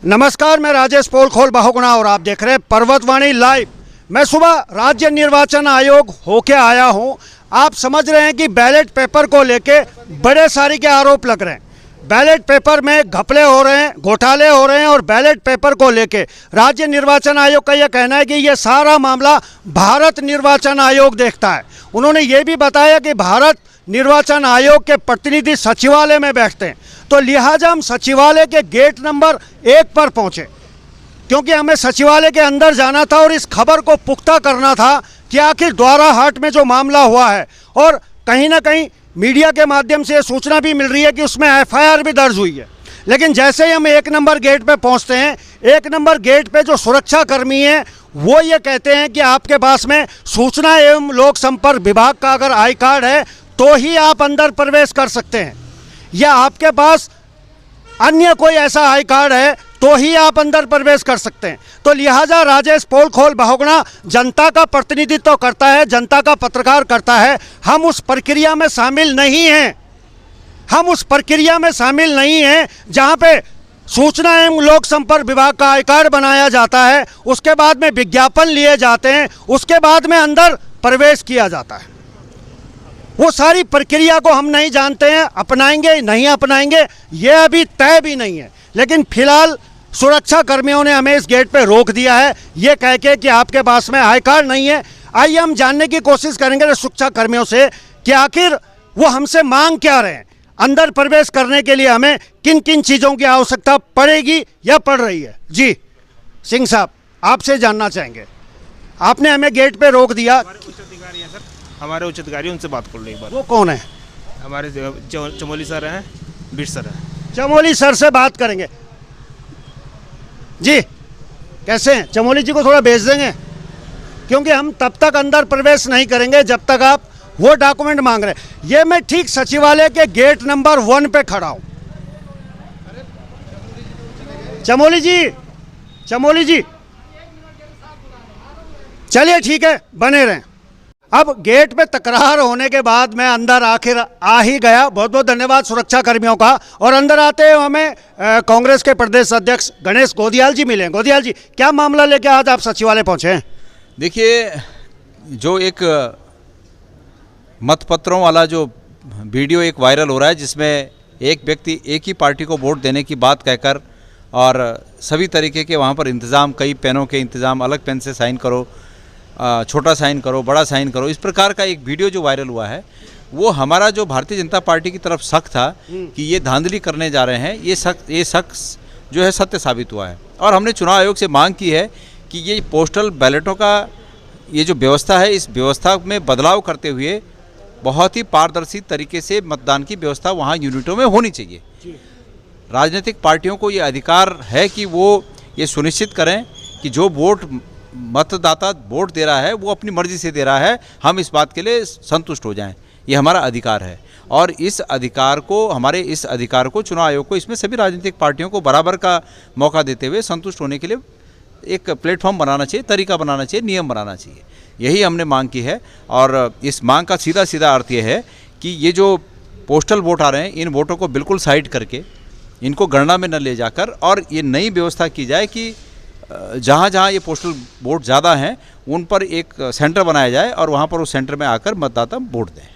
नमस्कार, मैं राजेश पोलखोल बहुगुणा और आप देख रहे हैं पर्वतवाणी लाइव। मैं सुबह राज्य निर्वाचन आयोग होके आया हूं। आप समझ रहे हैं कि बैलेट पेपर को लेके बड़े सारे के आरोप लग रहे हैं। बैलेट पेपर में घपले हो रहे हैं, घोटाले हो रहे हैं और बैलेट पेपर को लेके राज्य निर्वाचन आयोग का यह कहना है कि यह सारा मामला भारत निर्वाचन आयोग देखता है। उन्होंने ये भी बताया कि भारत निर्वाचन आयोग के प्रतिनिधि सचिवालय में बैठते हैं, तो लिहाजा हम सचिवालय के गेट नंबर 1 पर पहुंचे क्योंकि हमें सचिवालय के अंदर जाना था और इस खबर को पुख्ता करना था कि आखिर द्वाराहाट में जो मामला हुआ है, और कहीं ना कहीं मीडिया के माध्यम से ये सूचना भी मिल रही है कि उसमें एफआईआर भी दर्ज हुई है। लेकिन जैसे ही हम 1 नंबर गेट पे पहुंचते हैं, 1 नंबर गेट पे जो सुरक्षा कर्मी हैं वो ये कहते हैं कि आपके पास में सूचना एवं लोक संपर्क विभाग का अगर आई कार्ड है तो ही आप अंदर प्रवेश कर सकते हैं, या आपके पास अन्य कोई ऐसा आई कार्ड है तो ही आप अंदर प्रवेश कर सकते हैं। तो लिहाजा राजेश पोलखोल बहुगुणा जनता का प्रतिनिधित्व करता है, जनता का पत्रकार करता है। हम उस प्रक्रिया में शामिल नहीं हैं, हम उस प्रक्रिया में शामिल नहीं हैं जहां पे सूचना एवं लोक संपर्क विभाग का आई कार्ड बनाया जाता है, उसके बाद में विज्ञापन लिए जाते हैं, उसके बाद में अंदर प्रवेश किया जाता है। वो सारी प्रक्रिया को हम नहीं जानते हैं, अपनाएंगे नहीं अपनाएंगे ये अभी तय भी नहीं है। लेकिन फिलहाल सुरक्षा कर्मियों ने हमें इस गेट पे रोक दिया है, ये कह के कि आपके पास में आई कार्ड नहीं है। आइए हम जानने की कोशिश करेंगे सुरक्षा कर्मियों से कि आखिर वो हमसे मांग क्या रहे हैं, अंदर प्रवेश करने के लिए हमें किन किन चीज़ों की आवश्यकता पड़ेगी या पड़ रही है। जी सिंह साहब, आपसे जानना चाहेंगे, आपने हमें गेट पे रोक दिया। हमारे उच्च अधिकारी उनसे बात कर लो एक बार। वो कौन है? हमारे चमोली सर हैं, बीट सर हैं। चमोली सर से बात करेंगे। जी कैसे हैं? चमोली जी को थोड़ा भेज देंगे क्योंकि हम तब तक अंदर प्रवेश नहीं करेंगे जब तक आप वो डॉक्यूमेंट मांग रहे हैं। ये मैं ठीक सचिवालय के गेट नंबर 1 पे खड़ा हूं। चमोली जी चलिए ठीक है, बने रहें। अब गेट पे तकरार होने के बाद मैं अंदर आखिर आ ही गया। बहुत बहुत धन्यवाद सुरक्षा कर्मियों का। और अंदर आते हुए हमें कांग्रेस के प्रदेश अध्यक्ष गणेश गोदियाल जी मिले। गोदियाल जी, क्या मामला लेके आज आप सचिवालय पहुंचे हैं? देखिए, जो एक मतपत्रों वाला जो वीडियो एक वायरल हो रहा है जिसमें एक व्यक्ति एक ही पार्टी को वोट देने की बात कहकर और सभी तरीके के वहाँ पर इंतज़ाम, कई पेनों के इंतज़ाम, अलग पेन से साइन करो, छोटा साइन करो, बड़ा साइन करो, इस प्रकार का एक वीडियो जो वायरल हुआ है, वो हमारा जो भारतीय जनता पार्टी की तरफ शक था कि ये धांधली करने जा रहे हैं, ये शख्स जो है सत्य साबित हुआ है। और हमने चुनाव आयोग से मांग की है कि ये पोस्टल बैलेटों का ये जो व्यवस्था है, इस व्यवस्था में बदलाव करते हुए बहुत ही पारदर्शी तरीके से मतदान की व्यवस्था वहाँ यूनिटों में होनी चाहिए। राजनीतिक पार्टियों को ये अधिकार है कि वो ये सुनिश्चित करें कि जो मतदाता वोट दे रहा है वो अपनी मर्जी से दे रहा है, हम इस बात के लिए संतुष्ट हो जाएं। ये हमारा अधिकार है और इस अधिकार को चुनाव आयोग को इसमें सभी राजनीतिक पार्टियों को बराबर का मौका देते हुए संतुष्ट होने के लिए एक प्लेटफॉर्म बनाना चाहिए, तरीका बनाना चाहिए, नियम बनाना चाहिए। यही हमने मांग की है। और इस मांग का सीधा सीधा अर्थ ये है कि ये जो पोस्टल वोट आ रहे हैं, इन वोटों को बिल्कुल साइड करके इनको गणना में न ले जाकर और ये नई व्यवस्था की जाए कि जहाँ जहाँ ये पोस्टल वोट ज़्यादा हैं उन पर एक सेंटर बनाया जाए और वहाँ पर उस सेंटर में आकर मतदाता वोट दें।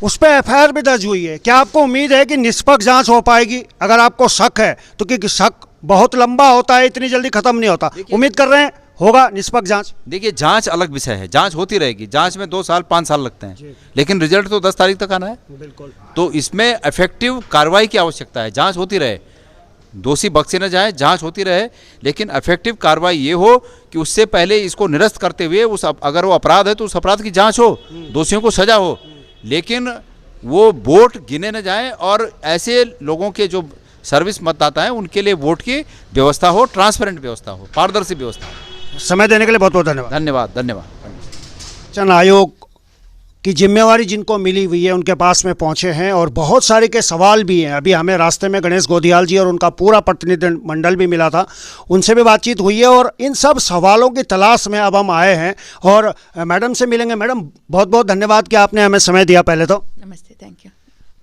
उस पर एफआईआर भी दर्ज हुई है। क्या आपको उम्मीद है कि निष्पक्ष जांच हो पाएगी? अगर आपको शक है तो, क्योंकि शक बहुत लंबा होता है, इतनी जल्दी खत्म नहीं होता, उम्मीद कर रहे हैं होगा निष्पक्ष जांच? देखिए, जांच अलग विषय है, जांच होती रहेगी। जांच में 2 साल 5 साल लगते हैं, लेकिन रिजल्ट तो 10 तारीख तक आना है। बिल्कुल। तो इसमें इफेक्टिव कार्रवाई की आवश्यकता है। जांच होती रहे, दोषी बख्शे न जाए, जांच होती रहे, लेकिन इफेक्टिव कार्रवाई ये हो कि उससे पहले इसको निरस्त करते हुए अगर वो अपराध है तो उस अपराध की जांच हो, दोषियों को सजा हो, लेकिन वो वोट गिने न जाए और ऐसे लोगों के जो सर्विस मतदाता हैं उनके लिए वोट की व्यवस्था हो, ट्रांसपेरेंट व्यवस्था हो, पारदर्शी व्यवस्था हो। समय देने के लिए बहुत बहुत धन्यवाद। धन्यवाद। निर्वाचन आयोग की जिम्मेवारी जिनको मिली हुई है उनके पास में पहुंचे हैं और बहुत सारे के सवाल भी हैं। अभी हमें रास्ते में गणेश गोदियाल जी और उनका पूरा प्रतिनिधिमंडल भी मिला था, उनसे भी बातचीत हुई है और इन सब सवालों की तलाश में अब हम आए हैं और मैडम से मिलेंगे। मैडम, बहुत बहुत धन्यवाद कि आपने हमें समय दिया। पहले तो नमस्ते, थैंक यू।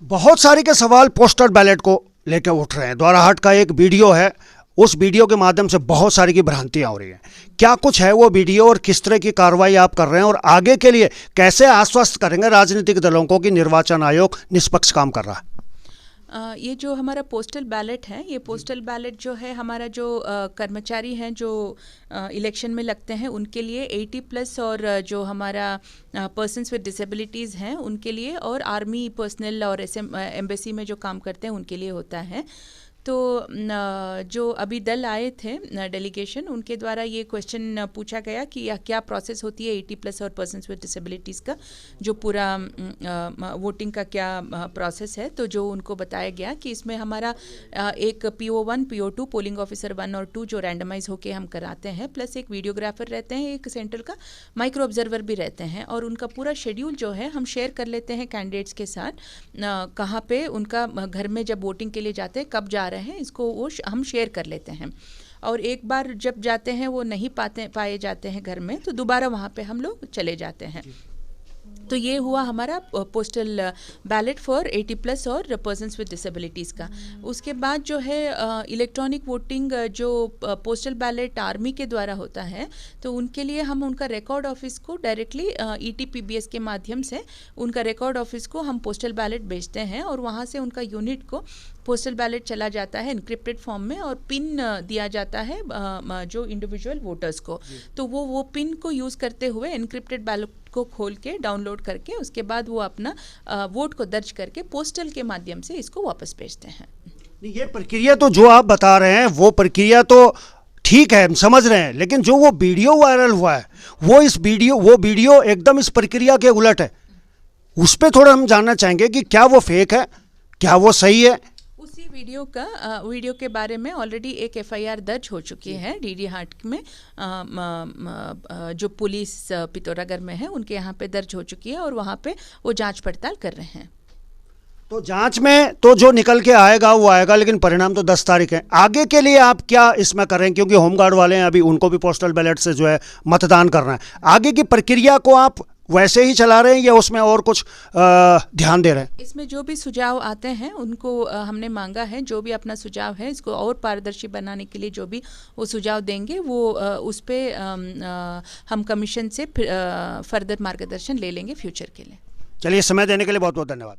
बहुत सारे के सवाल पोस्टल बैलेट को लेकर उठ रहे हैं। द्वाराहाट का एक वीडियो है, उस वीडियो के माध्यम से बहुत सारी की भ्रांतियां हो रही हैं। क्या कुछ है वो वीडियो और किस तरह की कार्रवाई आप कर रहे हैं और आगे के लिए कैसे आश्वस्त करेंगे राजनीतिक दलों को कि निर्वाचन आयोग निष्पक्ष काम कर रहा है? ये जो हमारा पोस्टल बैलेट है, ये पोस्टल बैलेट जो है हमारा जो कर्मचारी हैं जो इलेक्शन में लगते हैं उनके लिए 80+ और जो हमारा पर्सन्स विद डिसेबिलिटीज़ हैं उनके लिए, और आर्मी पर्सनल और एम्बेसी में जो काम करते हैं उनके लिए होता है। तो जो अभी दल आए थे डेलीगेशन, उनके द्वारा ये क्वेश्चन पूछा गया कि क्या प्रोसेस होती है 80+ और पर्सन्स विद डिसेबिलिटीज़ का, जो पूरा वोटिंग का क्या प्रोसेस है। तो जो उनको बताया गया कि इसमें हमारा एक PO1 PO2 पोलिंग ऑफिसर 1 और 2 जो रैंडमाइज होके हम कराते हैं, प्लस एक वीडियोग्राफर रहते हैं, एक सेंट्रल का माइक्रो ऑब्जर्वर भी रहते हैं, और उनका पूरा शेड्यूल जो है हम शेयर कर लेते हैं कैंडिडेट्स के साथ, कहाँ पे उनका घर में जब वोटिंग के लिए जाते हैं कब जा रहे हैं, इसको वो हम शेयर कर लेते हैं। और एक बार जब जाते हैं वो नहीं पाए जाते हैं घर में, तो दोबारा वहाँ पे हम लोग चले जाते हैं। तो ये हुआ हमारा पोस्टल बैलेट फॉर 80+ और पर्सन्स विद डिसेबिलिटीज़ का। उसके बाद जो है इलेक्ट्रॉनिक वोटिंग जो पोस्टल बैलेट आर्मी के द्वारा होता है, तो उनके लिए हम उनका रिकॉर्ड ऑफिस को डायरेक्टली ETPBS के माध्यम से उनका रिकॉर्ड ऑफिस को हम पोस्टल बैलेट भेजते हैं, और वहाँ से उनका यूनिट को पोस्टल बैलेट चला जाता है इनक्रिप्टेड फॉर्म में, और पिन दिया जाता है जो इंडिविजुअल वोटर्स को। तो वो पिन को यूज़ करते हुए इनक्रिप्टेड बैलेट को खोल के डाउनलोड करके उसके बाद वो अपना वोट को दर्ज करके पोस्टल के माध्यम से इसको वापस भेजते हैं। ये प्रक्रिया तो जो आप बता रहे हैं वो प्रक्रिया तो ठीक है, हम समझ रहे हैं, लेकिन जो वो वीडियो वायरल हुआ है वो वीडियो एकदम इस प्रक्रिया के उलट है। उस पर थोड़ा हम जानना चाहेंगे कि क्या वो फेक है, क्या वो सही है। उसी वीडियो के बारे में ऑलरेडी एक FIR दर्ज हो चुकी है DD हाट में, जो पुलिस पिथौरागढ़ में है उनके यहाँ पे दर्ज हो चुकी है, और वहाँ पे वो जांच पड़ताल कर रहे हैं। तो जांच में तो जो निकल के आएगा वो आएगा, लेकिन परिणाम तो 10 तारीख है। आगे के लिए आप क्या इसमें कर रहे हैं, क्योंकि होमगार्ड वाले हैं अभी, उनको भी पोस्टल बैलेट से जो है मतदान करना है। आगे की प्रक्रिया को आप वैसे ही चला रहे हैं या उसमें और कुछ ध्यान दे रहे हैं? इसमें जो भी सुझाव आते हैं उनको हमने मांगा है, जो भी अपना सुझाव है इसको और पारदर्शी बनाने के लिए जो भी वो सुझाव देंगे वो उस पर हम कमीशन से फर्दर मार्गदर्शन ले लेंगे फ्यूचर के लिए। चलिए, समय देने के लिए बहुत बहुत धन्यवाद।